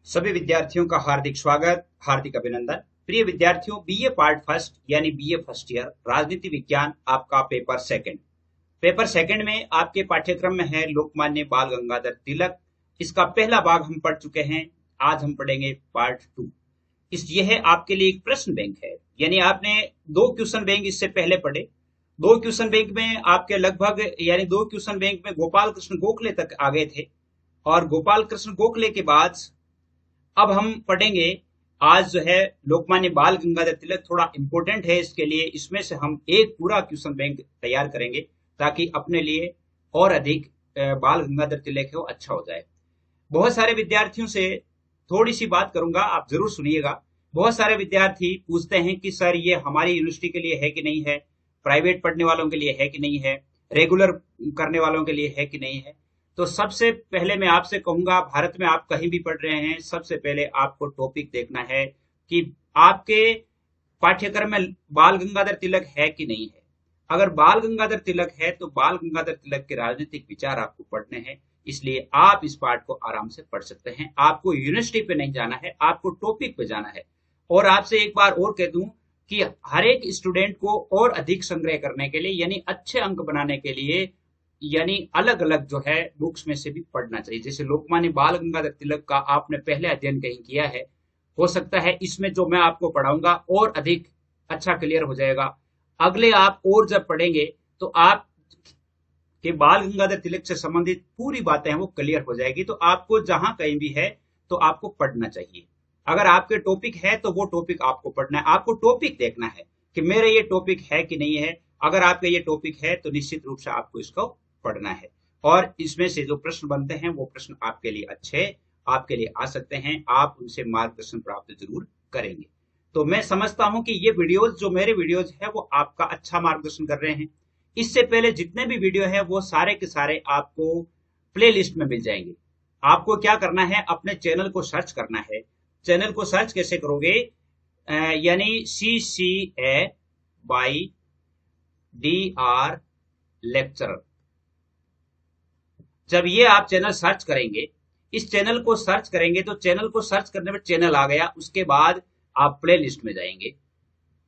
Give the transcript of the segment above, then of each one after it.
सभी विद्यार्थियों का हार्दिक स्वागत, हार्दिक अभिनंदन। प्रिय विद्यार्थियों, बीए पार्ट फर्स्ट यानी बीए फर्स्ट ईयर राजनीति विज्ञान आपका पेपर सेकंड। पेपर सेकंड में आपके पाठ्यक्रम में है लोकमान्य बाल गंगाधर तिलक। इसका पहला भाग हम पढ़ चुके हैं। आज हम पढ़ेंगे पार्ट टू। यह आपके लिए एक प्रश्न बैंक है, यानी आपने दो क्वेश्चन बैंक इससे पहले पढ़े। दो क्वेश्चन बैंक में आपके लगभग यानी दो क्वेश्चन बैंक में गोपाल कृष्ण गोखले तक आ गए थे, और गोपाल कृष्ण गोखले के बाद अब हम पढ़ेंगे आज जो है लोकमान्य बाल गंगाधर तिलक। थोड़ा इंपॉर्टेंट है, इसके लिए इसमें से हम एक पूरा क्वेश्चन बैंक तैयार करेंगे ताकि अपने लिए और अधिक बाल गंगाधर तिलक है वो अच्छा हो जाए। बहुत सारे विद्यार्थियों से थोड़ी सी बात करूंगा, आप जरूर सुनिएगा। बहुत सारे विद्यार्थी पूछते हैं कि सर ये हमारी यूनिवर्सिटी के लिए है कि नहीं है, प्राइवेट पढ़ने वालों के लिए है कि नहीं है, रेगुलर करने वालों के लिए है कि नहीं है। तो सबसे पहले मैं आपसे कहूंगा, भारत में आप कहीं भी पढ़ रहे हैं, सबसे पहले आपको टॉपिक देखना है कि आपके पाठ्यक्रम में बाल गंगाधर तिलक है कि नहीं है। अगर बाल गंगाधर तिलक है तो बाल गंगाधर तिलक के राजनीतिक विचार आपको पढ़ने हैं, इसलिए आप इस पाठ को आराम से पढ़ सकते हैं। आपको यूनिवर्सिटी पे नहीं जाना है, आपको टॉपिक पे जाना है। और आपसे एक बार और कह दूं कि हर एक स्टूडेंट को और अधिक संग्रह करने के लिए यानी अच्छे अंक बनाने के लिए यानी अलग अलग जो है बुक्स में से भी पढ़ना चाहिए। जैसे लोकमान्य बाल गंगाधर तिलक का आपने पहले अध्ययन कहीं किया है, हो सकता है इसमें जो मैं आपको पढ़ाऊंगा और अधिक अच्छा क्लियर हो जाएगा। अगले आप और जब पढ़ेंगे तो आप के बाल गंगाधर तिलक से संबंधित पूरी बातें हैं वो क्लियर हो जाएगी। तो आपको जहां कहीं भी है तो आपको पढ़ना चाहिए। अगर आपके टॉपिक है तो वो टॉपिक आपको पढ़ना है। आपको टॉपिक देखना है कि मेरा ये टॉपिक है कि नहीं है। अगर आपका ये टॉपिक है तो निश्चित रूप से आपको इसको पढ़ना है, और इसमें से जो प्रश्न बनते हैं वो प्रश्न आपके लिए अच्छे आपके लिए आ सकते हैं। आप उनसे मार्गदर्शन प्राप्त जरूर करेंगे। तो मैं समझता हूं कि ये वीडियोस जो मेरे वीडियोस है वो आपका अच्छा मार्गदर्शन कर रहे हैं। इससे पहले जितने भी वीडियो है वो सारे के सारे आपको प्ले लिस्ट में मिल जाएंगे। आपको क्या करना है, अपने चैनल को सर्च करना है। चैनल को सर्च कैसे करोगे, यानी CCA/DR लेक्चरर। जब ये आप चैनल सर्च करेंगे, इस चैनल को सर्च करेंगे तो चैनल को सर्च करने में चैनल आ गया, उसके बाद आप प्ले लिस्ट में जाएंगे।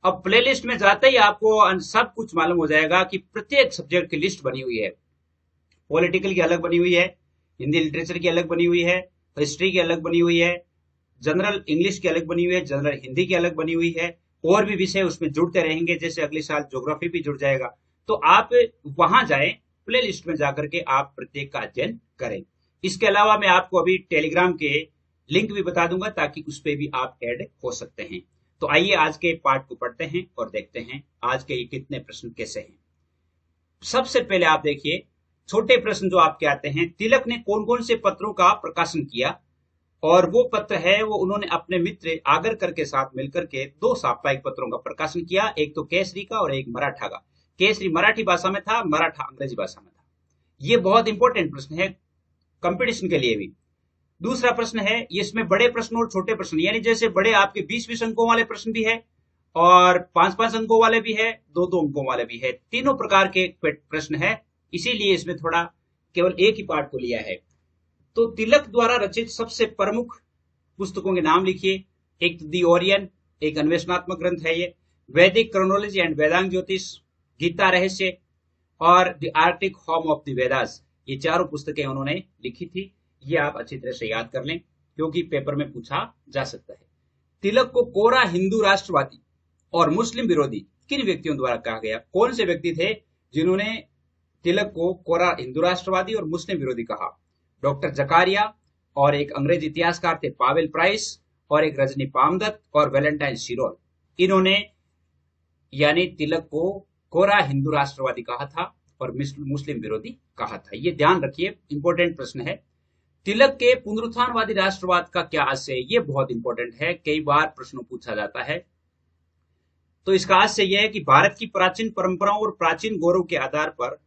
अब प्ले लिस्ट में जाते ही आपको सब कुछ मालूम हो जाएगा कि प्रत्येक सब्जेक्ट की लिस्ट बनी हुई है। पॉलिटिकल की अलग बनी हुई है, हिंदी लिटरेचर की अलग बनी हुई है, हिस्ट्री की अलग बनी हुई है, जनरल इंग्लिश की अलग बनी हुई है, जनरल हिंदी की अलग बनी हुई है, और भी विषय उसमें जुड़ते रहेंगे। जैसे अगले साल ज्योग्राफी भी जुड़ जाएगा। तो आप वहां जाएं, प्ले लिस्ट में जाकर के आप प्रत्येक का अध्ययन करें। इसके अलावा मैं आपको अभी टेलीग्राम के लिंक भी बता दूंगा ताकि उस पर भी आप ऐड हो सकते हैं। तो आइए आज के पाठ को पढ़ते हैं और देखते हैं आज के ये कितने प्रश्न कैसे हैं। सबसे पहले आप देखिए छोटे प्रश्न जो आपके आते हैं, तिलक ने कौन कौन से पत्रों का प्रकाशन किया, और वो पत्र है वो उन्होंने अपने मित्र आगरकर के साथ मिलकर के दो साप्ताहिक पत्रों का प्रकाशन किया, एक तो केसरी का और एक मराठा का। केसरी मराठी भाषा में था, मराठा अंग्रेजी भाषा में था। ये बहुत इंपॉर्टेंट प्रश्न है कंपटीशन के लिए भी। दूसरा प्रश्न है, इसमें बड़े प्रश्न और छोटे प्रश्न, यानी जैसे बड़े आपके 20-20 अंकों वाले प्रश्न भी है और 5-5 अंकों वाले भी है, 2-2 अंकों वाले भी है। तीनों प्रकार के प्रश्न है, इसीलिए इसमें थोड़ा केवल एक ही पार्ट को लिया है। तो तिलक द्वारा रचित सबसे प्रमुख पुस्तकों के नाम लिखिए। एक दी ओरियन, एक अन्वेषणात्मक ग्रंथ है ये, वैदिक क्रोनोलॉजी एंड वेदांग ज्योतिष, गीता रहस्य और the Arctic home of the Vedas. ये चारों पुस्तकें उन्होंने लिखी थी। ये आप अच्छी तरह से याद कर लें क्योंकि पेपर में पूछा जा सकता है। तिलक को कोरा हिंदू राष्ट्रवादी और मुस्लिम विरोधी किन व्यक्तियों द्वारा कहा गया? कौन से व्यक्ति थे जिन्होंने तिलक को कोरा हिंदू राष्ट्रवादी और मुस्लिम विरोधी कहा? डॉक्टर जकारिया, और एक अंग्रेजी इतिहासकार थे पावेल प्राइस, और एक रजनी पामदत्त और वैलेंटाइन शिरोल। इन्होंने यानी तिलक को कोरा हिंदू राष्ट्रवादी कहा था और मुस्लिम विरोधी कहा था। ये ध्यान रखिए, इंपॉर्टेंट प्रश्न है। तिलक के पुनरुत्थानवादी राष्ट्रवाद का क्या आशय है? ये बहुत इंपॉर्टेंट है, कई बार प्रश्न पूछा जाता है। तो इसका आशय यह है कि भारत की प्राचीन परंपराओं और प्राचीन गौरव के आधार पर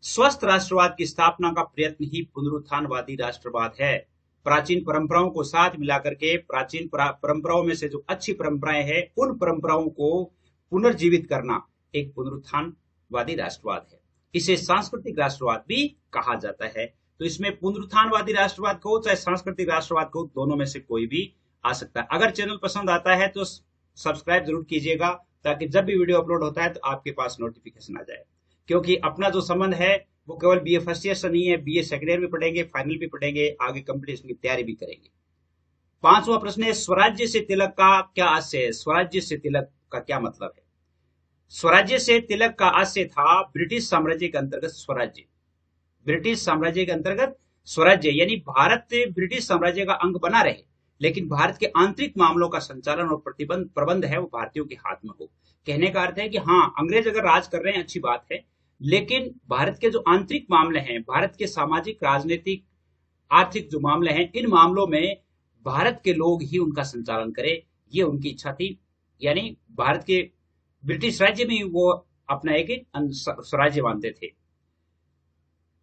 स्वस्थ राष्ट्रवाद की स्थापना का प्रयत्न ही पुनरुत्थानवादी राष्ट्रवाद है। प्राचीन परंपराओं को साथ मिलाकर के प्राचीन परंपराओं में से जो अच्छी परंपराएं हैं उन परंपराओं को पुनर्जीवित करना एक पुनरुत्थानवादी राष्ट्रवाद है। इसे सांस्कृतिक राष्ट्रवाद भी कहा जाता है। तो इसमें पुनरुत्थानवादी राष्ट्रवाद कहो चाहे सांस्कृतिक राष्ट्रवाद कहो, दोनों में से कोई भी आ सकता है। अगर चैनल पसंद आता है तो सब्सक्राइब जरूर कीजिएगा, ताकि जब भी वीडियो अपलोड होता है तो आपके पास नोटिफिकेशन आ जाए। क्योंकि अपना जो संबंध है वो केवल बीए फर्स्ट ईयर से नहीं है, बीए सेकेंड ईयर भी पढ़ेंगे, फाइनल भी पढ़ेंगे, आगे कंपटीशन की तैयारी भी करेंगे। पांचवा प्रश्न है, स्वराज्य से तिलक का क्या आशय है? स्वराज्य से तिलक का क्या मतलब है? स्वराज्य से तिलक का आशय था ब्रिटिश साम्राज्य के अंतर्गत स्वराज्य। ब्रिटिश साम्राज्य के अंतर्गत स्वराज्य यानी भारत ब्रिटिश साम्राज्य का अंग बना रहे, लेकिन भारत के आंतरिक मामलों का संचालन और प्रबंध है वो भारतीयों के हाथ में हो। कहने का अर्थ है कि हाँ, अंग्रेज अगर राज कर रहे हैं अच्छी बात है, लेकिन भारत के जो आंतरिक मामले हैं, भारत के सामाजिक, राजनीतिक, आर्थिक जो मामले हैं, इन मामलों में भारत के लोग ही उनका संचालन करें, ये उनकी इच्छा थी। यानी भारत के ब्रिटिश राज्य में वो अपना एक स्वराज्य मानते थे।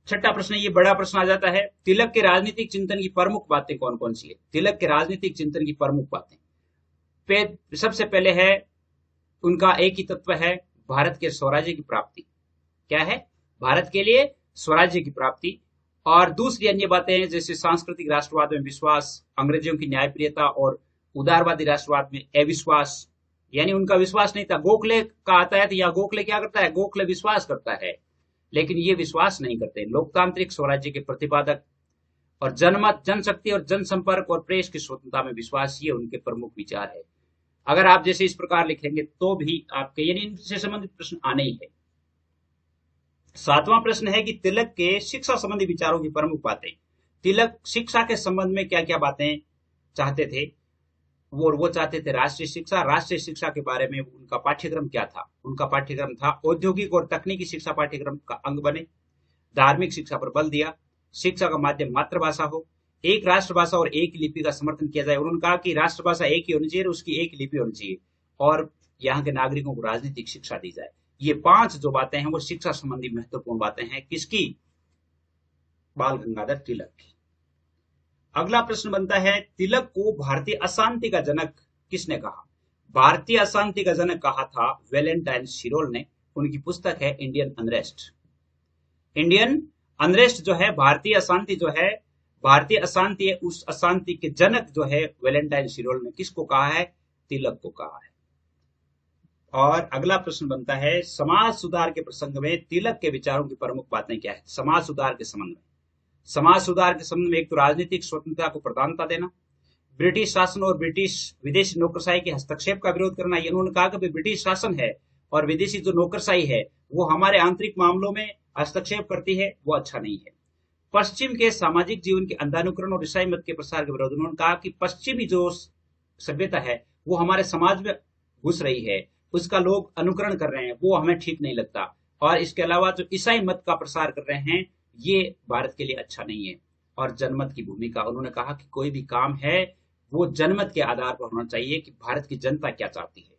छठा प्रश्न, ये बड़ा प्रश्न आ जाता है, तिलक के राजनीतिक चिंतन की प्रमुख बातें कौन कौन सी है? तिलक के राजनीतिक चिंतन की प्रमुख बातें, सबसे पहले है उनका एक ही तत्व है, भारत के स्वराज्य की प्राप्ति। क्या है? भारत के लिए स्वराज्य की प्राप्ति। और दूसरी अन्य बातें हैं जैसे सांस्कृतिक राष्ट्रवाद में विश्वास, अंग्रेजों की न्यायप्रियता और उदारवादी राष्ट्रवाद में अविश्वास। यानी उनका विश्वास नहीं था। गोखले का आता है तो यहाँ गोखले क्या करता है? गोखले विश्वास करता है, लेकिन ये विश्वास नहीं करते। लोकतांत्रिक स्वराज्य के प्रतिपादक और जनमत, जनशक्ति और जनसंपर्क और प्रेस की स्वतंत्रता में विश्वास, ये उनके प्रमुख विचार है। अगर आप जैसे इस प्रकार लिखेंगे तो भी आपके यानी इनसे संबंधित प्रश्न आने ही है। सातवां प्रश्न है कि तिलक के शिक्षा संबंधी विचारों की प्रमुख बातें। तिलक शिक्षा के संबंध में क्या क्या बातें चाहते थे? वो चाहते थे राष्ट्रीय शिक्षा। राष्ट्रीय शिक्षा के बारे में उनका पाठ्यक्रम क्या था? उनका पाठ्यक्रम था औद्योगिक और तकनीकी शिक्षा पाठ्यक्रम का अंग बने। धार्मिक शिक्षा पर बल दिया। शिक्षा का माध्यम मातृभाषा हो। एक राष्ट्रभाषा और एक लिपि का समर्थन किया जाए। उन्होंने कहा कि राष्ट्रभाषा एक ही होनी चाहिए, उसकी एक लिपि होनी चाहिए, और यहाँ के नागरिकों को राजनीतिक शिक्षा दी जाए। ये पांच जो बातें हैं वो शिक्षा संबंधी महत्वपूर्ण बातें हैं। किसकी? बाल गंगाधर तिलक की। अगला प्रश्न बनता है, तिलक को भारतीय अशांति का जनक किसने कहा? भारतीय अशांति का जनक कहा था वैलेंटाइन शिरोल ने। उनकी पुस्तक है इंडियन अनरेस्ट। इंडियन अनरेस्ट जो है, भारतीय अशांति जो है, भारतीय अशांति है, उस अशांति के जनक जो है वैलेंटाइन शिरोल ने किसको कहा है? तिलक को कहा है। और अगला प्रश्न बनता है, समाज सुधार के प्रसंग में तिलक के विचारों की प्रमुख बातें क्या है? समाज सुधार के संबंध में, समाज सुधार के संबंध में एक तो राजनीतिक स्वतंत्रता को प्रधानता देना, ब्रिटिश शासन और ब्रिटिश विदेशी नौकरशाही के हस्तक्षेप का विरोध करना। ये उन्होंने कहा कि ब्रिटिश शासन है और विदेशी जो नौकरशाही है वो हमारे आंतरिक मामलों में हस्तक्षेप करती है, वो अच्छा नहीं है। पश्चिम के सामाजिक जीवन के अंधानुकरण और ईसाई मत के प्रसार के विरोध। उन्होंने कहा कि पश्चिमी जो सभ्यता है वो हमारे समाज में घुस रही है, उसका लोग अनुकरण कर रहे हैं, वो हमें ठीक नहीं लगता। और इसके अलावा जो ईसाई मत का प्रसार कर रहे हैं ये भारत के लिए अच्छा नहीं है। और जनमत की भूमिका, उन्होंने कहा कि कोई भी काम है वो जनमत के आधार पर होना चाहिए कि भारत की जनता क्या चाहती है।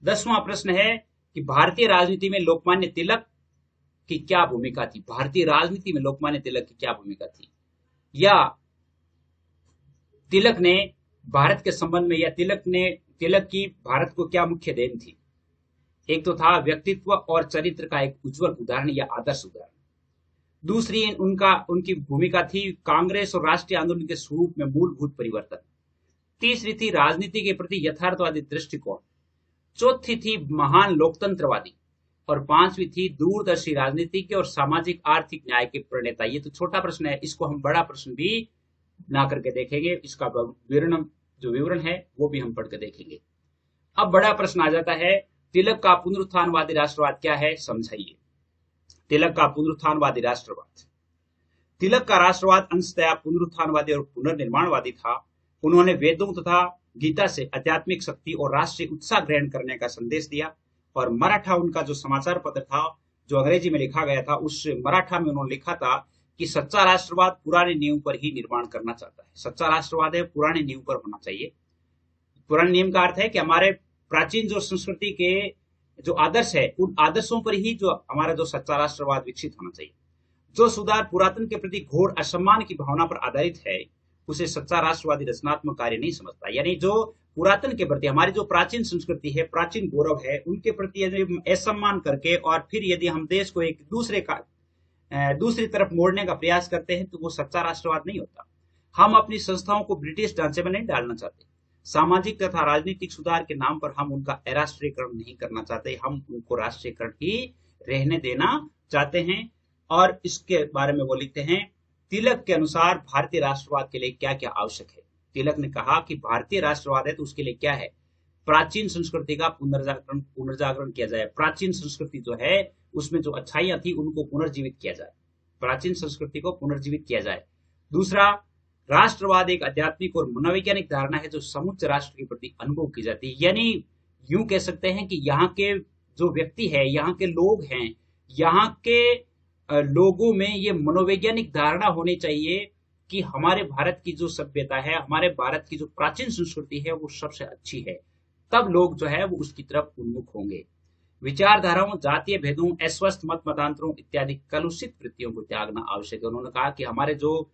10वां प्रश्न है कि भारतीय राजनीति में लोकमान्य तिलक की क्या भूमिका थी? भारतीय राजनीति में लोकमान्य तिलक की क्या भूमिका थी? या तिलक ने भारत के संबंध में, या तिलक की भारत को क्या मुख्य देन थी? एक तो था व्यक्तित्व और चरित्र का एक उज्जवल उदाहरण या आदर्श उदाहरण। दूसरी उनकी भूमिका थी कांग्रेस और राष्ट्रीय आंदोलन के स्वरूप में मूलभूत परिवर्तन। तीसरी थी राजनीति के प्रति यथार्थवादी दृष्टिकोण। चौथी थी महान लोकतंत्रवादी। और पांचवी थी दूरदर्शी राजनीति के और सामाजिक आर्थिक न्याय के प्रणेता। ये तो छोटा प्रश्न है, इसको हम बड़ा प्रश्न भी ना करके देखेंगे। इसका विवरण है वो भी हम पढ़ के देखेंगे। अब बड़ा प्रश्न आ जाता है, तिलक का पुनरुत्थानवादी राष्ट्रवाद क्या है? समझाइए। तिलक का पुनरुत्थानवादी राष्ट्रवाद। तिलक का राष्ट्रवाद अंशतः पुनरुत्थानवादी और पुनर्निर्माणवादी था। उन्होंने वेदों तथा गीता से आध्यात्मिक शक्ति और राष्ट्रीय उत्साह ग्रहण करने का संदेश दिया। और मराठा उनका जो समाचार पत्र था जो अंग्रेजी में लिखा गया था, उस मराठा में उन्होंने लिखा था कि सच्चा राष्ट्रवाद पुरानी नींव पर ही निर्माण करना चाहता है। सच्चा राष्ट्रवाद है पुरानी नींव पर होना चाहिए। पुरानी नींव का अर्थ है कि हमारे प्राचीन जो संस्कृति के जो आदर्श है उन आदर्शों पर ही जो हमारा जो सच्चा राष्ट्रवाद विकसित होना चाहिए। जो सुधार पुरातन के प्रति घोर असम्मान की भावना पर आधारित है उसे सच्चा राष्ट्रवादी रचनात्मक कार्य नहीं समझता। यानी जो पुरातन के प्रति, हमारी जो प्राचीन संस्कृति है, प्राचीन गौरव है, उनके प्रति यदि असम्मान करके और फिर यदि हम देश को एक दूसरे का दूसरी तरफ मोड़ने का प्रयास करते हैं तो वो सच्चा राष्ट्रवाद नहीं होता। हम अपनी संस्थाओं को ब्रिटिश ढांचे में नहीं डालना चाहते। सामाजिक तथा राजनीतिक सुधार के नाम पर हम उनका अराष्ट्रीयकरण नहीं करना चाहते, हम उनको राष्ट्रीयकरण ही रहने देना चाहते हैं। और इसके बारे में वो लिखते हैं, तिलक के अनुसार भारतीय राष्ट्रवाद के लिए क्या क्या आवश्यक है। तिलक ने कहा कि भारतीय राष्ट्रवाद है तो उसके लिए क्या है, प्राचीन संस्कृति का पुनर्जागरण किया जाए। प्राचीन संस्कृति जो है उसमें जो अच्छाइयां थी उनको पुनर्जीवित किया जाए, प्राचीन संस्कृति को पुनर्जीवित किया जाए। दूसरा, राष्ट्रवाद एक आध्यात्मिक और मनोवैज्ञानिक धारणा है जो समुच्च राष्ट्र के प्रति अनुभव की जाती है। यानी यूं कह सकते हैं कि यहाँ के जो व्यक्ति है, यहाँ के लोग हैं, यहाँ के लोगों में ये मनोवैज्ञानिक धारणा होनी चाहिए कि हमारे भारत की जो सभ्यता है, हमारे भारत की जो प्राचीन संस्कृति है वो सबसे अच्छी है। तब लोग जो है वो उसकी तरफ उन्मुख होंगे। विचारधाराओं, जातीय भेदों, अस्वस्थ मत मतांतरों इत्यादि कलुषित वृत्तियों को त्यागना आवश्यक है। उन्होंने कहा कि हमारे जो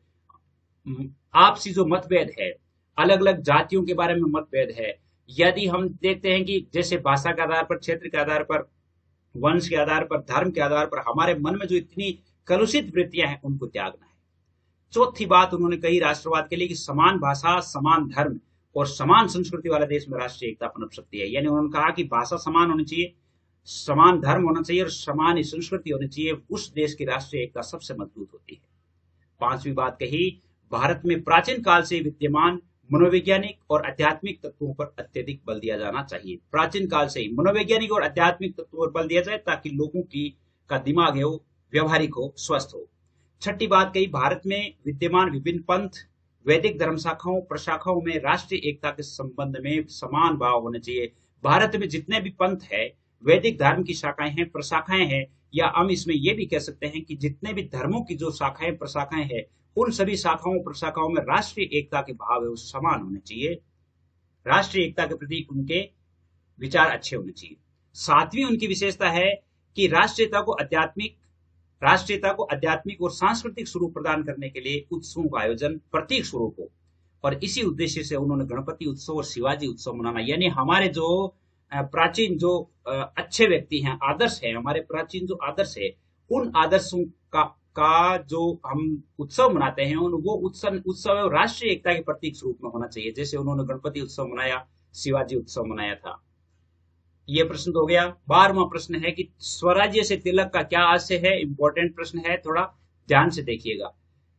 आपसी जो मतभेद है, अलग अलग जातियों के बारे में मतभेद है, यदि हम देखते हैं कि जैसे भाषा के आधार पर, क्षेत्र के आधार पर, वंश के आधार पर, धर्म के आधार पर हमारे मन में जो इतनी कलुषित वृत्तियां हैं उनको त्यागना है। चौथी बात उन्होंने कही राष्ट्रवाद के लिए कि समान भाषा, समान धर्म और समान संस्कृति वाले देश में राष्ट्रीय एकता पनप सकती है। यानी उन्होंने कहा कि भाषा समान होनी चाहिए, समान धर्म होना चाहिए और समान संस्कृति होनी चाहिए, उस देश की राष्ट्रीय एकता सबसे मजबूत होती है। पांचवी बात कही, भारत में प्राचीन काल से विद्यमान मनोवैज्ञानिक और आध्यात्मिक तत्वों पर अत्यधिक बल दिया जाना चाहिए। प्राचीन काल से ही मनोवैज्ञानिक और आध्यात्मिक तत्वों पर बल दिया जाए ताकि लोगों की का दिमाग है वो व्यवहारिक हो, स्वस्थ हो। छठी बात कही, भारत में विद्यमान विभिन्न पंथ, वैदिक धर्म शाखाओं प्रशाखाओं में राष्ट्रीय एकता के संबंध में समान भाव होने चाहिए। भारत में जितने भी पंथ है, वैदिक धर्म की शाखाएं हैं, प्रशाखाएं हैं, या हम इसमें यह भी कह सकते हैं कि जितने भी धर्मों की जो शाखाएं प्रशाखाएं हैं, उन सभी शाखाओं प्रशाखाओं में राष्ट्रीय एकता के भाव है वो समान होने चाहिए। राष्ट्रीय एकता के प्रति उनके विचार अच्छे होने चाहिए। सातवीं उनकी विशेषता है कि राष्ट्रीयता को आध्यात्मिक और सांस्कृतिक स्वरूप प्रदान करने के लिए उत्सवों का आयोजन प्रतीक स्वरूप हो, और इसी उद्देश्य से उन्होंने गणपति उत्सव और शिवाजी उत्सव मनाना। यानी हमारे जो प्राचीन जो अच्छे व्यक्ति हैं, आदर्श है, हमारे प्राचीन जो आदर्श है, उन आदर्शों का जो हम उत्सव मनाते हैं, वो उत्सव राष्ट्रीय एकता के प्रतीक स्वरूप में होना चाहिए। जैसे उन्होंने गणपति उत्सव मनाया, शिवाजी उत्सव मनाया था। ये प्रश्न तो हो गया। 12वां प्रश्न है कि स्वराज्य से तिलक का क्या आशय है। इंपॉर्टेंट प्रश्न है, थोड़ा ध्यान से देखिएगा।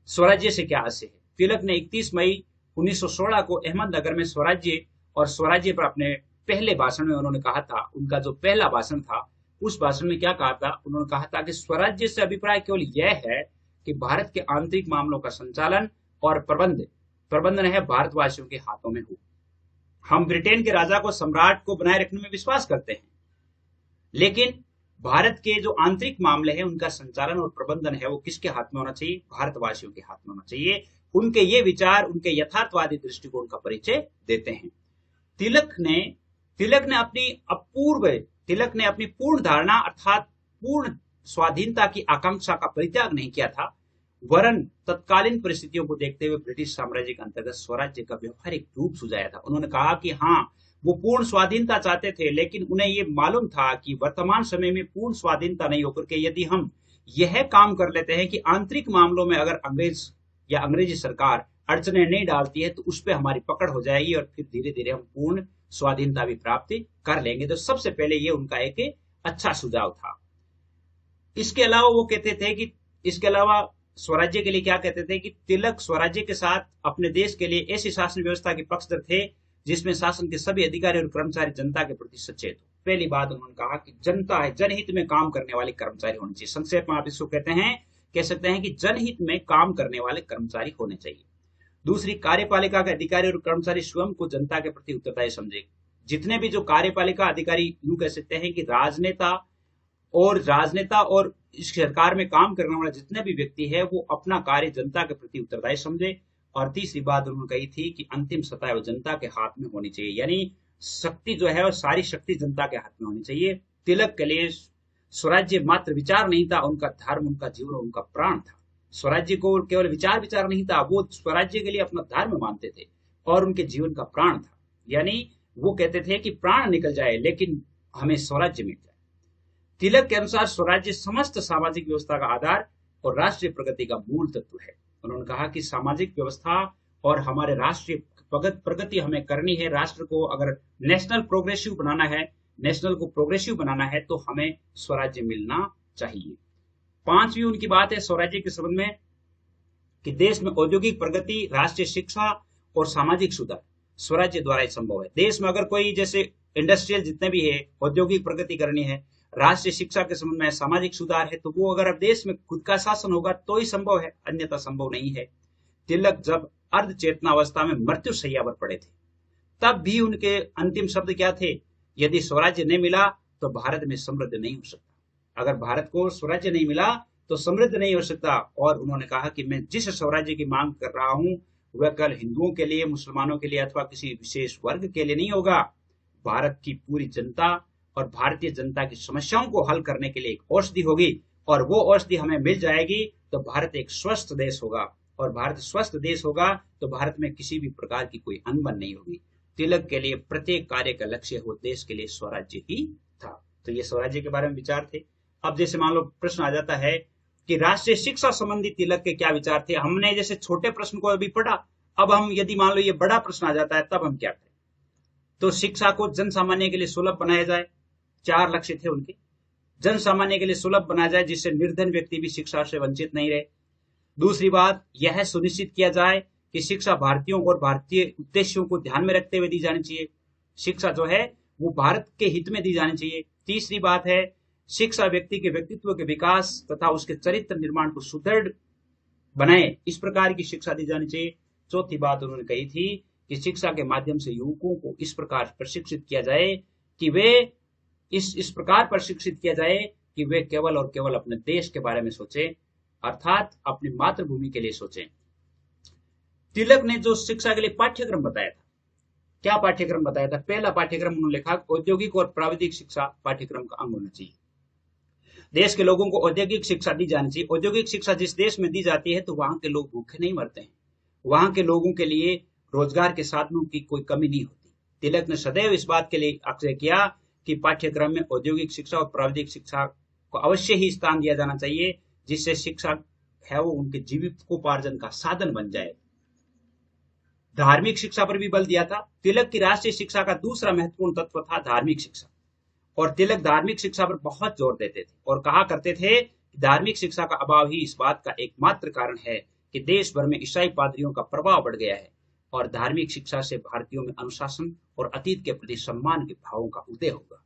स्वराज्य से क्या आशय है। तिलक ने 31 मई 1916 को अहमदनगर में स्वराज्य और स्वराज्य पर अपने पहले भाषण में उन्होंने कहा था, उनका जो पहला भाषण था उस भाषण में क्या कहा था, उन्होंने कहा था कि स्वराज्य से अभिप्राय केवल यह है कि भारत के आंतरिक मामलों का संचालन और प्रबंधन है भारतवासियों के हाथों में हो। हम ब्रिटेन के राजा को, सम्राट को बनाए रखने में विश्वास करते हैं, लेकिन भारत के जो आंतरिक मामले हैं उनका संचालन और प्रबंधन है वो किसके हाथ में होना चाहिए, भारतवासियों के हाथ में होना चाहिए। उनके ये विचार उनके यथार्थवादी दृष्टिकोण का परिचय देते हैं। तिलक ने अपनी पूर्ण धारणा अर्थात पूर्ण स्वाधीनता की आकांक्षा का परित्याग नहीं किया था, वरन तत्कालीन परिस्थितियों को देखते हुए ब्रिटिश साम्राज्य के अंतर्गत स्वराज्य का व्यवहारिक रूप सुझाया था। उन्होंने कहा कि हाँ, वो पूर्ण स्वाधीनता चाहते थे, लेकिन उन्हें ये मालूम था कि वर्तमान समय में पूर्ण स्वाधीनता नहीं होकर के यदि हम यह काम कर लेते हैं कि आंतरिक मामलों में अगर अंग्रेज या अंग्रेजी सरकार अड़चने नहीं डालती है तो उस पर हमारी पकड़ हो जाएगी और फिर धीरे धीरे हम पूर्ण स्वाधीनता भी प्राप्त कर लेंगे। तो सबसे पहले ये उनका एक अच्छा सुझाव था। इसके अलावा वो कहते थे कि स्वराज्य के लिए क्या कहते थे कि तिलक स्वराज्य के साथ अपने देश के लिए ऐसी शासन व्यवस्था के पक्षधर थे जिसमें शासन के सभी अधिकारी और कर्मचारी जनता के प्रति सचेत हो। पहली बात उन्होंने कहा कि जनता है, जनहित में काम करने वाले कर्मचारी होने चाहिए। संक्षेप में आप इसको कह सकते हैं कि जनहित में काम करने वाले कर्मचारी होने चाहिए। दूसरी, कार्यपालिका के अधिकारी और कर्मचारी स्वयं को जनता के प्रति उत्तरदायी समझे। जितने भी जो कार्यपालिका अधिकारी, यूं कह सकते हैं कि राजनेता और इस सरकार में काम करने वाले जितने भी व्यक्ति है वो अपना कार्य जनता के प्रति उत्तरदायी समझे। और तीसरी बात उन्होंने कही थी कि अंतिम सत्ता वो जनता के हाथ में होनी चाहिए, यानी शक्ति जो है वो सारी शक्ति जनता के हाथ में होनी चाहिए। तिलक के लिए स्वराज्य मात्र विचार नहीं था, उनका धर्म, उनका जीवन, उनका प्राण था। स्वराज्य को केवल विचार नहीं था, वो स्वराज्य के लिए अपना धर्म मानते थे और उनके जीवन का प्राण था। यानी वो कहते थे कि प्राण निकल जाए लेकिन हमें स्वराज्य मिल जाए। तिलक के अनुसार स्वराज्य समस्त सामाजिक व्यवस्था का आधार और राष्ट्रीय प्रगति का मूल तत्व है। उन्होंने कहा कि सामाजिक व्यवस्था और हमारे राष्ट्रीय प्रगति हमें करनी है। राष्ट्र को अगर नेशनल को प्रोग्रेसिव बनाना है तो हमें स्वराज्य मिलना चाहिए। पांचवी उनकी बात है स्वराज्य के संबंध में कि देश में औद्योगिक प्रगति, राष्ट्रीय शिक्षा और सामाजिक सुधार स्वराज्य द्वारा ही संभव है। देश में अगर कोई जैसे इंडस्ट्रियल जितने भी है, औद्योगिक प्रगति करनी है, राष्ट्रीय शिक्षा के संबंध में सामाजिक सुधार है, तो वो अगर अब देश में खुद का शासन होगा तो ही संभव है, अन्यथा संभव नहीं है। तिलक जब अर्ध चेतना अवस्था में मृत्यु शैया पर पड़े थे तब भी उनके अंतिम शब्द क्या थे? यदि स्वराज्य नहीं मिला तो भारत में समृद्ध नहीं हो सकता। अगर भारत को स्वराज्य नहीं मिला तो समृद्ध नहीं हो सकता। और उन्होंने कहा कि मैं जिस स्वराज्य की मांग कर रहा हूं वह कल हिंदुओं के लिए, मुसलमानों के लिए अथवा किसी विशेष वर्ग के लिए नहीं होगा। भारत की पूरी जनता और भारतीय जनता की समस्याओं को हल करने के लिए एक औषधि होगी, और वो औषधि हमें मिल जाएगी तो भारत एक स्वस्थ देश होगा। और भारत स्वस्थ देश होगा तो भारत में किसी भी प्रकार की कोई अनबन नहीं होगी। तिलक के लिए प्रत्येक कार्य का लक्ष्य हो देश के लिए स्वराज्य ही था। तो ये स्वराज्य के बारे में विचार थे। अब जैसे मान लो प्रश्न आ जाता है कि राष्ट्रीय शिक्षा संबंधी तिलक के क्या विचार थे। हमने जैसे छोटे प्रश्न को अभी पढ़ा, अब हम यदि मान लो ये बड़ा प्रश्न आ जाता है तब हम क्या करें? तो शिक्षा को जन सामान्य के लिए सुलभ बनाया जाए। 4 लक्ष्य थे उनके। जन सामान्य के लिए सुलभ बनाया जाए जिससे निर्धन व्यक्ति भी शिक्षा से वंचित नहीं रहे। दूसरी बात, यह सुनिश्चित किया जाए कि शिक्षा भारतीयों और भारतीय उद्देश्यों को ध्यान में रखते हुए दी जानी चाहिए। शिक्षा जो है वो भारत के हित में दी जानी चाहिए। तीसरी बात है, शिक्षा व्यक्ति के व्यक्तित्व के विकास तथा उसके चरित्र निर्माण को सुदृढ़ बनाए, इस प्रकार की शिक्षा दी जानी चाहिए। चौथी बात उन्होंने कही थी कि शिक्षा के माध्यम से युवकों को इस प्रकार प्रशिक्षित किया जाए कि वे इस प्रकार प्रशिक्षित किया जाए कि वे केवल और केवल अपने देश के बारे में सोचें, अर्थात अपनी मातृभूमि के लिए सोचें। तिलक ने जो शिक्षा के लिए पाठ्यक्रम बताया था, क्या पाठ्यक्रम बताया था? पहला पाठ्यक्रम उन्होंने लिखा औद्योगिक और प्राविधिक शिक्षा पाठ्यक्रम का अंग होना चाहिए। देश के लोगों को औद्योगिक शिक्षा दी जानी चाहिए। औद्योगिक शिक्षा जिस देश में दी जाती है तो वहां के लोग भूखे नहीं मरते हैं, वहां के लोगों के लिए रोजगार के साधनों की कोई कमी नहीं होती। तिलक ने सदैव इस बात के लिए आग्रह किया कि पाठ्यक्रम में औद्योगिक शिक्षा और प्राविधिक शिक्षा को अवश्य ही स्थान दिया जाना चाहिए, जिससे शिक्षा है वो उनके जीविकोपार्जन का साधन बन जाए। धार्मिक शिक्षा पर भी बल दिया था। तिलक की राष्ट्रीय शिक्षा का दूसरा महत्वपूर्ण तत्व था धार्मिक शिक्षा, और तिलक धार्मिक शिक्षा पर बहुत जोर देते थे और कहा करते थे कि धार्मिक शिक्षा का अभाव ही इस बात का एकमात्र कारण है कि देश भर में ईसाई पादरियों का प्रभाव बढ़ गया है, और धार्मिक शिक्षा से भारतीयों में अनुशासन और अतीत के प्रति सम्मान के भावों का उदय होगा।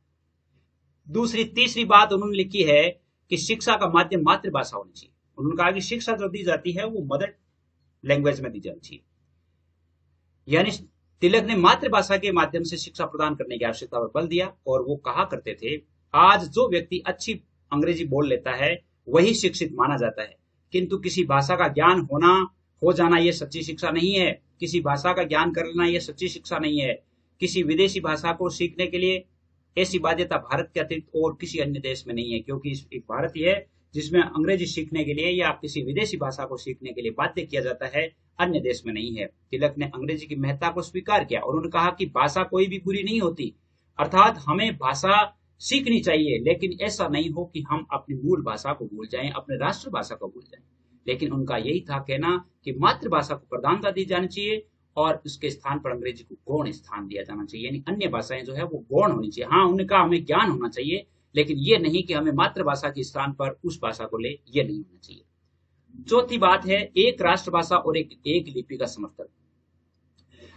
तीसरी बात उन्होंने लिखी है कि शिक्षा का माध्यम मातृभाषा होनी चाहिए। उन्होंने कहा कि शिक्षा जो दी जाती है वो मदर लैंग्वेज में दी जानी चाहिए, यानी तिलक ने मातृभाषा के माध्यम से शिक्षा प्रदान करने की आवश्यकता पर बल दिया। और वो कहा करते थे, आज जो व्यक्ति अच्छी अंग्रेजी बोल लेता है वही शिक्षित माना जाता है, किंतु किसी भाषा का ज्ञान हो जाना यह सच्ची शिक्षा नहीं है। किसी भाषा का ज्ञान कर लेना यह सच्ची शिक्षा नहीं है। किसी विदेशी भाषा को सीखने के लिए ऐसी बाध्यता भारत के अतिरिक्त और किसी अन्य देश में नहीं है, क्योंकि एक भारत ही है जिसमें अंग्रेजी सीखने के लिए या किसी विदेशी भाषा को सीखने के लिए बाध्य किया जाता है, अन्य देश में नहीं है। तिलक ने अंग्रेजी की महत्ता को स्वीकार किया और उन्होंने कहा कि भाषा कोई भी बुरी नहीं होती, अर्थात हमें भाषा सीखनी चाहिए, लेकिन ऐसा नहीं हो कि हम अपनी मूल भाषा को भूल जाएं, अपने राष्ट्रभाषा को भूल जाएं। लेकिन उनका यही था कहना कि मातृभाषा को प्रधानता दी जानी चाहिए और उसके स्थान पर अंग्रेजी को गौण स्थान दिया जाना चाहिए, यानी अन्य भाषाएं जो है वो गौण होनी चाहिए। हाँ, उन्होंने कहा हमें ज्ञान होना चाहिए, लेकिन ये नहीं कि हमें मातृभाषा के स्थान पर उस भाषा को ले, ये नहीं होना चाहिए। चौथी बात है एक राष्ट्रभाषा और एक लिपि का समर्थन।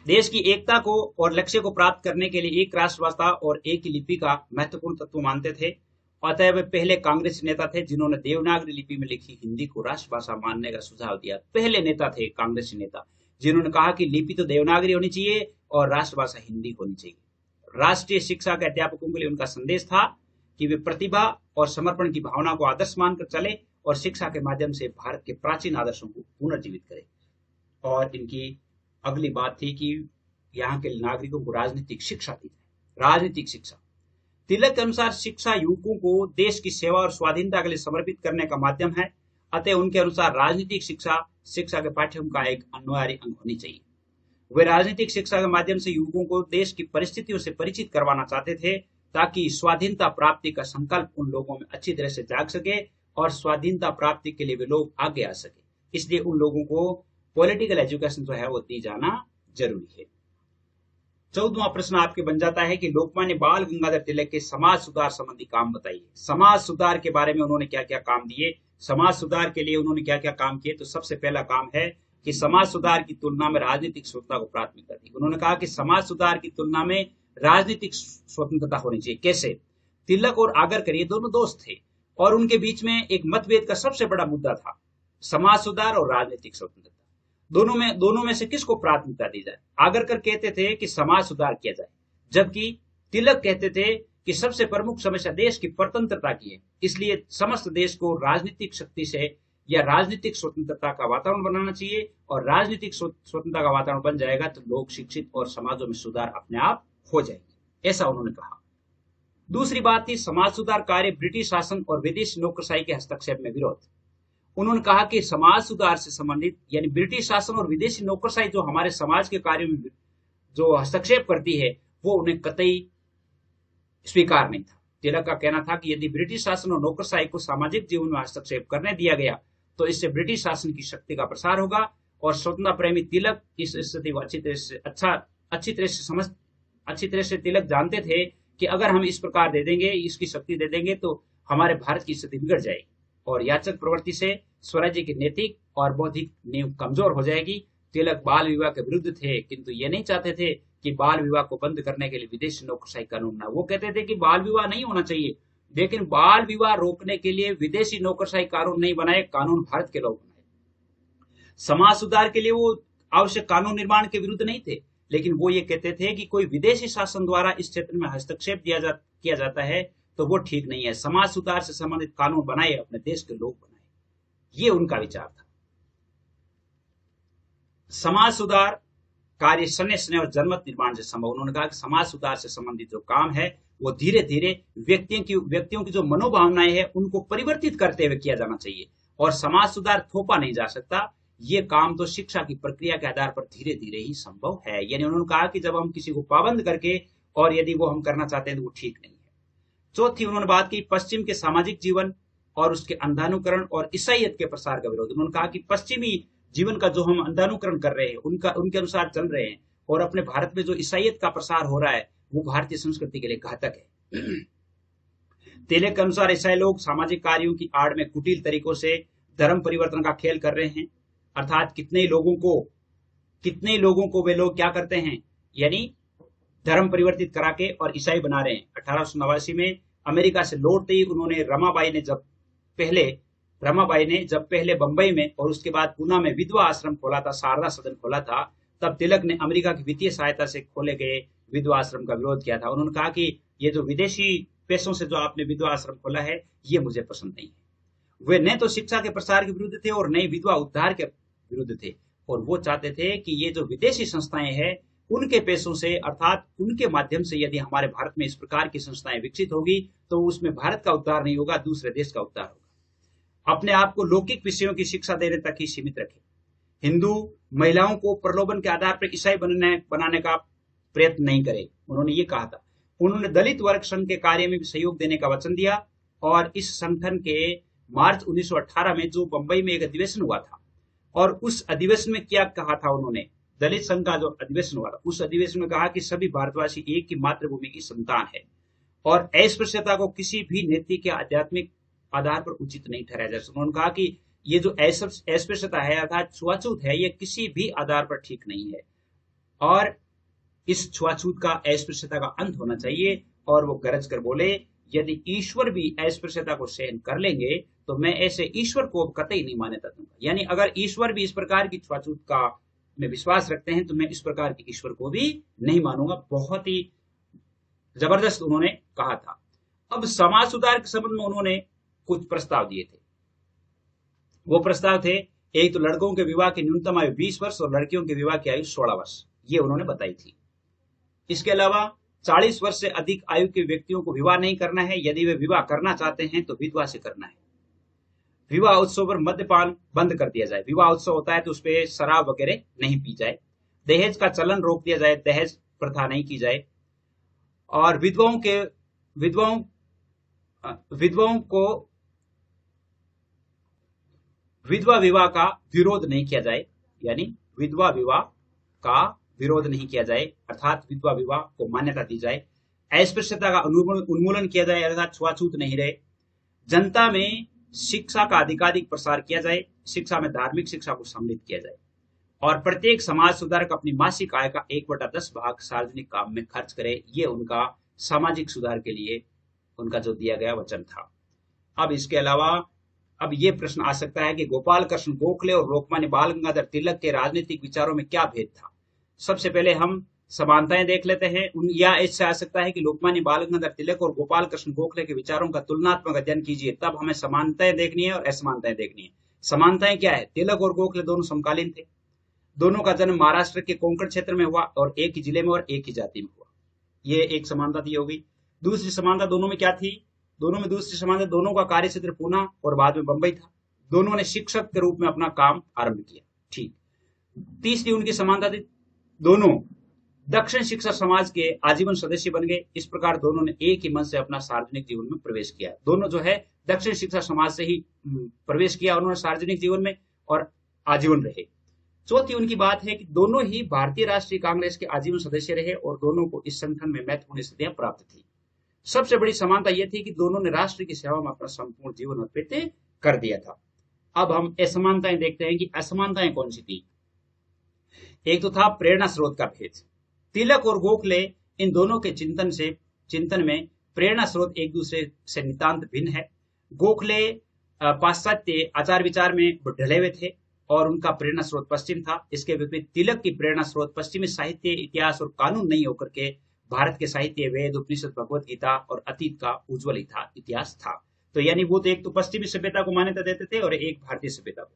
देश की एकता को और लक्ष्य को प्राप्त करने के लिए एक राष्ट्रभाषा और एक लिपि का महत्वपूर्ण तत्व मानते थे। अतः वे पहले कांग्रेस नेता थे जिन्होंने देवनागरी लिपि में लिखी हिंदी को राष्ट्रभाषा मानने का सुझाव दिया। पहले नेता थे कांग्रेसी नेता जिन्होंने कहा कि लिपि तो देवनागरी होनी चाहिए और राष्ट्रभाषा हिंदी होनी चाहिए। राष्ट्रीय शिक्षा के अध्यापकों के लिए उनका संदेश था कि वे प्रतिभा और समर्पण की भावना को आदर्श मानकर चले और शिक्षा के माध्यम से भारत के प्राचीन आदर्शों को पुनर्जीवित करें। और इनकी अगली बात थी कि यहाँ के नागरिकों को राजनीतिक शिक्षा दी जाए। राजनीतिक शिक्षा, तिलक के अनुसार शिक्षा युवकों को देश की सेवा और स्वाधीनता के लिए समर्पित करने का माध्यम है। अतः उनके अनुसार राजनीतिक शिक्षा के पाठ्यक्रम का एक अनिवार्य अंग होनी चाहिए। वे राजनीतिक शिक्षा के माध्यम से युवकों को देश की परिस्थितियों से परिचित करवाना चाहते थे ताकि स्वाधीनता प्राप्ति का संकल्प उन लोगों में अच्छी तरह से जाग सके और स्वाधीनता प्राप्ति के लिए वे लोग आगे आ सके। इसलिए उन लोगों को पॉलिटिकल एजुकेशन जो है वो दी जाना जरूरी है। 14वां प्रश्न आपके बन जाता है कि लोकमान्य बाल गंगाधर तिलक के समाज सुधार संबंधी काम बताइए। समाज सुधार के बारे में उन्होंने क्या क्या काम दिए, समाज सुधार के लिए उन्होंने क्या क्या काम किए। तो सबसे पहला काम है कि समाज सुधार की तुलना में राजनीतिक स्वतंत्रता को प्राथमिकता दी। उन्होंने कहा कि समाज सुधार की तुलना में राजनीतिक स्वतंत्रता होनी चाहिए। कैसे? तिलक और आगरकर ये दोनों दोस्त थे और उनके बीच में एक मतभेद का सबसे बड़ा मुद्दा था समाज सुधार और राजनीतिक स्वतंत्रता। दोनों में से किसको प्राथमिकता दी जाए? आगरकर कहते थे कि समाज सुधार किया जाए, जबकि तिलक कहते थे कि सबसे प्रमुख समस्या देश की स्वतंत्रता की है, इसलिए समस्त देश को राजनीतिक शक्ति से या राजनीतिक स्वतंत्रता का वातावरण बनाना चाहिए, और राजनीतिक स्वतंत्रता का वातावरण बन जाएगा तो लोग शिक्षित और समाजों में सुधार अपने आप हो जाएंगे, ऐसा उन्होंने कहा। दूसरी बात थी समाज सुधार कार्य ब्रिटिश शासन और विदेशी नौकरशाही के हस्तक्षेप में विरोध। उन्होंने कहा कि समाज सुधार से संबंधित यानी ब्रिटिश शासन और विदेशी नौकरशाही जो हमारे समाज के कार्यों में जो हस्तक्षेप करती है वो उन्हें कतई स्वीकार नहीं था। तिलक का कहना था कि यदि ब्रिटिश शासन और नौकरशाही को सामाजिक जीवन में हस्तक्षेप करने दिया गया तो इससे ब्रिटिश शासन की शक्ति का प्रसार होगा, और स्वतंत्रता प्रेमी तिलक इस स्थिति को अच्छी तरह से तिलक जानते थे कि अगर हम इस प्रकार दे देंगे, इसकी शक्ति दे देंगे तो हमारे भारत की स्थिति बिगड़ जाएगी और याचक प्रवृत्ति से स्वराज्य की नैतिक और बौद्धिक नींव कमजोर हो जाएगी। तिलक बाल विवाह के विरुद्ध थे, किंतु ये नहीं चाहते थे कि बाल विवाह को बंद करने के लिए विदेशी नौकरशाही कानून ना। वो कहते थे कि बाल विवाह नहीं होना चाहिए, लेकिन बाल विवाह रोकने के लिए विदेशी नौकरशाही कानून नहीं बनाए, कानून भारत के लोग बनाए। समाज सुधार के लिए वो आवश्यक कानून निर्माण के विरुद्ध नहीं थे, लेकिन वो ये कहते थे कि कोई विदेशी शासन द्वारा इस क्षेत्र में हस्तक्षेप किया जाता है तो वो ठीक नहीं है। समाज सुधार से संबंधित कानून बनाए, अपने देश के लोग बनाए, ये उनका विचार था। समाज सुधार कार्य सने स्नेह और जनमत निर्माण से संभव। उन्होंने कहा कि समाज सुधार से संबंधित जो काम है वो धीरे धीरे व्यक्तियों की जो मनोभावनाएं हैं उनको परिवर्तित करते हुए किया जाना चाहिए, और समाज सुधार थोपा नहीं जा सकता। ये काम तो शिक्षा की प्रक्रिया के आधार पर धीरे धीरे ही संभव है। यानी उन्होंने कहा कि जब हम किसी को पाबंद करके और यदि वो हम करना चाहते हैं तो वो ठीक नहीं है। चौथी उन्होंने बात की पश्चिम के सामाजिक जीवन और उसके अंधानुकरण और ईसाईयत के प्रसार का विरोध। उन्होंने कहा कि पश्चिमी जीवन का जो हम अंधानुकरण कर रहे हैं, उनके अनुसार चल रहे हैं, और अपने भारत में जो ईसाईयत का प्रसार हो रहा है वो भारतीय संस्कृति के लिए घातक है। तिलक के अनुसार ईसाई लोग सामाजिक कार्यों की आड़ में कुटिल तरीकों से धर्म परिवर्तन का खेल कर रहे हैं, अर्थात कितने ही लोगों को वे लोग क्या करते हैं, यानी धर्म परिवर्तित करा के और ईसाई बना रहे हैं। 1889 में अमेरिका से लौटते ही उन्होंने रमाबाई ने जब पहले बंबई में और उसके बाद पूना में विधवा आश्रम खोला था, शारदा सदन खोला था, तब तिलक ने अमेरिका की वित्तीय सहायता से खोले गए विधवा आश्रम का विरोध किया था। उन्होंने कहा कि ये जो विदेशी पैसों से जो आपने विधवा आश्रम खोला है ये मुझे पसंद नहीं है। वे न तो शिक्षा के प्रसार के विरुद्ध थे और न ही विधवा उद्धार के विरुद्ध थे, और वो चाहते थे कि ये जो विदेशी संस्थाएं हैं उनके पैसों से अर्थात उनके माध्यम से यदि हमारे भारत में इस प्रकार की संस्थाएं विकसित होगी तो उसमें भारत का उद्धार नहीं होगा, दूसरे देश का उद्धार होगा। अपने आप को लौकिक विषयों की शिक्षा देने तक ही सीमित रखें। हिंदू महिलाओं को प्रलोभन के आधार पर ईसाई बनाने का प्रयत्न नहीं करें, उन्होंने ये कहा था। उन्होंने दलित वर्ग संघ के कार्य में भी सहयोग देने का वचन दिया, और इस संगठन के मार्च 1918 में जो बंबई में एक अधिवेशन हुआ था, और उस अधिवेशन में क्या कहा था उन्होंने, दलित संघ का जो अधिवेशन हुआ था उस अधिवेशन में कहा कि सभी भारतवासी एक ही मातृभूमि की संतान है, और अस्पृश्यता को किसी भी नैतिक या आध्यात्मिक आधार पर उचित नहीं ठहराया जा सकता। उन्होंने कहा कि ये जो अस्पृश्यता है अर्थात छुआछूत है, ये किसी भी आधार पर ठीक नहीं है, और इस छुआछूत का अस्पृश्यता का अंत होना चाहिए। और वो गरज कर बोले, यदि ईश्वर भी अस्पृश्यता को सहन कर लेंगे तो मैं ऐसे ईश्वर को कतई नहीं मान्यता दूंगा। यानी अगर ईश्वर भी इस प्रकार की छुआछूत का में विश्वास रखते हैं तो मैं इस प्रकार के ईश्वर को भी नहीं मानूंगा। बहुत ही जबरदस्त उन्होंने कहा था। अब समाज सुधार के संबंध में उन्होंने कुछ प्रस्ताव दिए थे। वो प्रस्ताव थे, एक तो लड़कों के विवाह की न्यूनतम आयु 20 वर्ष और लड़कियों के विवाह की आयु 16 वर्ष, ये उन्होंने बताई थी। इसके अलावा 40 वर्ष से अधिक आयु के व्यक्तियों को विवाह नहीं करना है, यदि वे विवाह करना चाहते हैं तो विधवा से करना है। विवाह उत्सव पर मद्यपान बंद कर दिया जाए, विवाह उत्सव होता है तो उस पर शराब वगैरह नहीं पी जाए। दहेज का चलन रोक दिया जाए, दहेज प्रथा नहीं की जाए, और विधवाओं को विधवा विवाह का विरोध नहीं किया जाए, यानी विधवा विवाह का विरोध नहीं किया जाए, अर्थात विधवा विवाह को मान्यता दी जाए। अस्पृश्यता का उन्मूलन किया जाए, अर्थात छुआछूत नहीं रहे। जनता में शिक्षा का अधिकाधिक प्रसार किया जाए, शिक्षा में धार्मिक शिक्षा को सम्मिलित किया जाए, और प्रत्येक समाज सुधारक अपनी मासिक आय का 1/10 भाग सार्वजनिक काम में खर्च करे। ये उनका सामाजिक सुधार के लिए उनका जो दिया गया वचन था। अब इसके अलावा अब ये प्रश्न आ सकता है कि गोपाल कृष्ण गोखले और लोकमान्य बाल गंगाधर तिलक के राजनीतिक विचारों में क्या भेद था। सबसे पहले हम समानताएं देख लेते हैं। या इससे आ सकता है कि लोकमान्य बाल गंगाधर तिलक और गोपाल कृष्ण गोखले के विचारों का तुलनात्मक अध्ययन कीजिए, तब हमें समानताएं देखनी है और असमानताएं देखनी है। समानताएं क्या है? तिलक और गोखले दोनों समकालीन थे, दोनों का जन्म महाराष्ट्र के कोंकण क्षेत्र में हुआ और एक ही जिले में और एक ही जाति में हुआ। ये एक समानता थी होगी। दूसरी समानता दोनों में क्या थी? दोनों में दूसरी समानता, दोनों का कार्य क्षेत्र पूना और बाद में बंबई था। दोनों ने शिक्षक के रूप में अपना काम आरंभ किया। ठीक। तीसरी उनकी समानता थी, दोनों दक्षिण शिक्षा समाज के आजीवन सदस्य बन गए। इस प्रकार दोनों ने एक ही मन से अपना सार्वजनिक जीवन में प्रवेश किया। दोनों जो है दक्षिण शिक्षा समाज से ही प्रवेश किया उन्होंने सार्वजनिक जीवन में और आजीवन रहे। चौथी उनकी बात है कि दोनों ही भारतीय राष्ट्रीय कांग्रेस के आजीवन सदस्य रहे और दोनों को इस संगठन में महत्वपूर्ण स्थितियां प्राप्त थी। सबसे बड़ी समानता यह थी कि दोनों ने राष्ट्र की सेवा में अपना संपूर्ण जीवन अर्पित कर दिया था। अब हम असमानताएं देखते हैं कि असमानताएं कौन सी थी। एक तो था प्रेरणा स्रोत का भेद। तिलक और गोखले इन दोनों के चिंतन में प्रेरणा स्रोत एक दूसरे से नितांत भिन्न है। गोखले पाश्चात्य आचार विचार में ढले हुए थे और उनका प्रेरणा स्रोत पश्चिम था। इसके विपरीत तिलक की प्रेरणा स्रोत पश्चिमी साहित्य, इतिहास और कानून नहीं होकर के भारत के साहित्य, वेद, उपनिषद, भगवत गीता और अतीत का उज्जवल इतिहास था। तो यानी वो तो एक तो पश्चिमी सभ्यता को मान्यता देते थे और एक भारतीय सभ्यता को।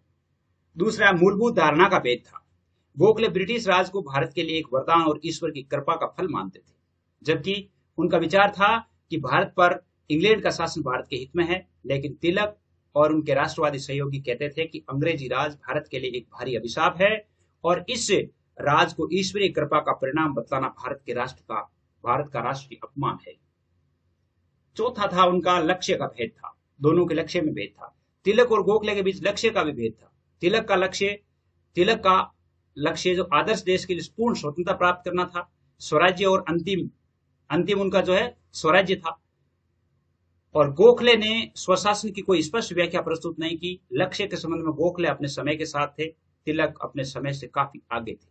दूसरा मूलभूत धारणा का भेद था। गोखले ब्रिटिश राज को भारत के लिए एक वरदान और ईश्वर की कृपा का फल मानते थे, जबकि उनका विचार था कि भारत पर इंग्लैंड का शासन भारत के हित में है। लेकिन तिलक और उनके राष्ट्रवादी सहयोगी कहते थे कि अंग्रेजी राज भारत के लिए एक भारी अभिशाप है और इस राज को ईश्वरीय कृपा का परिणाम बतलाना भारत का राष्ट्रीय अपमान है। चौथा था उनका लक्ष्य का भेद था। दोनों के लक्ष्य में भेद था। तिलक और गोखले के बीच लक्ष्य का भी भेद था। तिलक का लक्ष्य जो आदर्श देश के लिए पूर्ण स्वतंत्रता प्राप्त करना था, स्वराज्य, और अंतिम उनका जो है स्वराज्य था। और गोखले ने स्वशासन की कोई स्पष्ट व्याख्या प्रस्तुत नहीं की। लक्ष्य के संबंध में गोखले अपने समय के साथ थे, तिलक अपने समय से काफी आगे थे।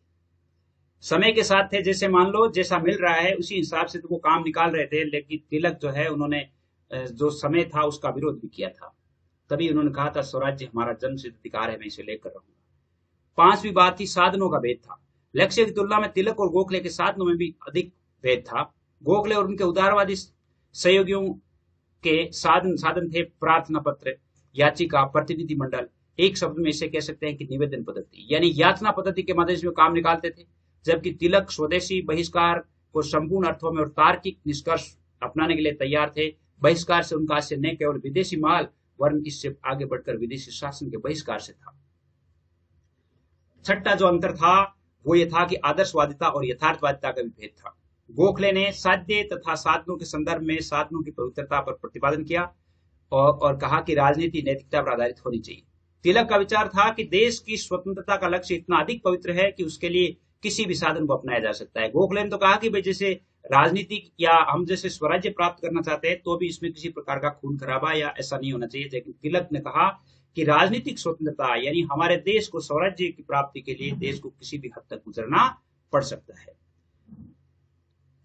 समय के साथ थे, जैसे मान लो जैसा मिल रहा है उसी हिसाब से तो वो काम निकाल रहे थे। लेकिन तिलक जो है उन्होंने जो समय था उसका विरोध भी किया था। तभी उन्होंने कहा था स्वराज्य हमारा जन्मसिद्ध अधिकार है, मैं इसे लेकर रहूंगा। पांचवी बात थी साधनों का भेद था। लक्ष्य की तुलना में तिलक और गोखले के साधनों में भी अधिक भेद था। गोखले और उनके उदारवादी सहयोगियों के साधन थे प्रार्थना पत्र, याचिका, प्रतिनिधि मंडल। एक शब्द में इसे कह सकते हैं कि निवेदन पद्धति, यानी याचना पद्धति के माध्यम से काम निकालते थे। जबकि तिलक स्वदेशी बहिष्कार को संपूर्ण अर्थों में और तार्किक निष्कर्ष अपनाने के लिए तैयार थे। बहिष्कार से उनका आशय न केवल विदेशी माल वरन इससे आगे बढ़कर विदेशी शासन के बहिष्कार से था। छठा जो अंतर था वो ये था कि आदर्शवादिता और यथार्थवादिता का भी भेद था। गोखले ने साध्य तथा साधनों के संदर्भ में साधनों की पवित्रता पर प्रतिपादन किया और कहा कि राजनीति नैतिकता पर आधारित होनी चाहिए। तिलक का विचार था कि देश की स्वतंत्रता का लक्ष्य इतना अधिक पवित्र है कि उसके लिए किसी भी साधन को अपनाया जा सकता है। गोखले ने तो कहा कि भाई जैसे राजनीति या हम जैसे स्वराज्य प्राप्त करना चाहते हैं तो भी इसमें किसी प्रकार का खून खराबा या ऐसा नहीं होना चाहिए। लेकिन तिलक ने कहा कि राजनीतिक स्वतंत्रता यानी हमारे देश को स्वराज्य की प्राप्ति के लिए देश को किसी भी हद तक गुजरना पड़ सकता है।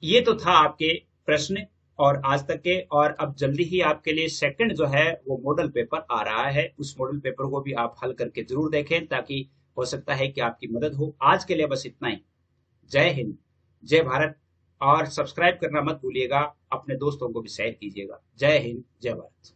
ये तो था आपके प्रश्न और आज तक के। और अब जल्दी ही आपके लिए सेकंड जो है वो मॉडल पेपर आ रहा है। उस मॉडल पेपर को भी आप हल करके जरूर देखें ताकि हो सकता है कि आपकी मदद हो। आज के लिए बस इतना ही। जय हिंद, जय भारत। और सब्सक्राइब करना मत भूलिएगा, अपने दोस्तों को भी शेयर कीजिएगा। जय हिंद, जय भारत।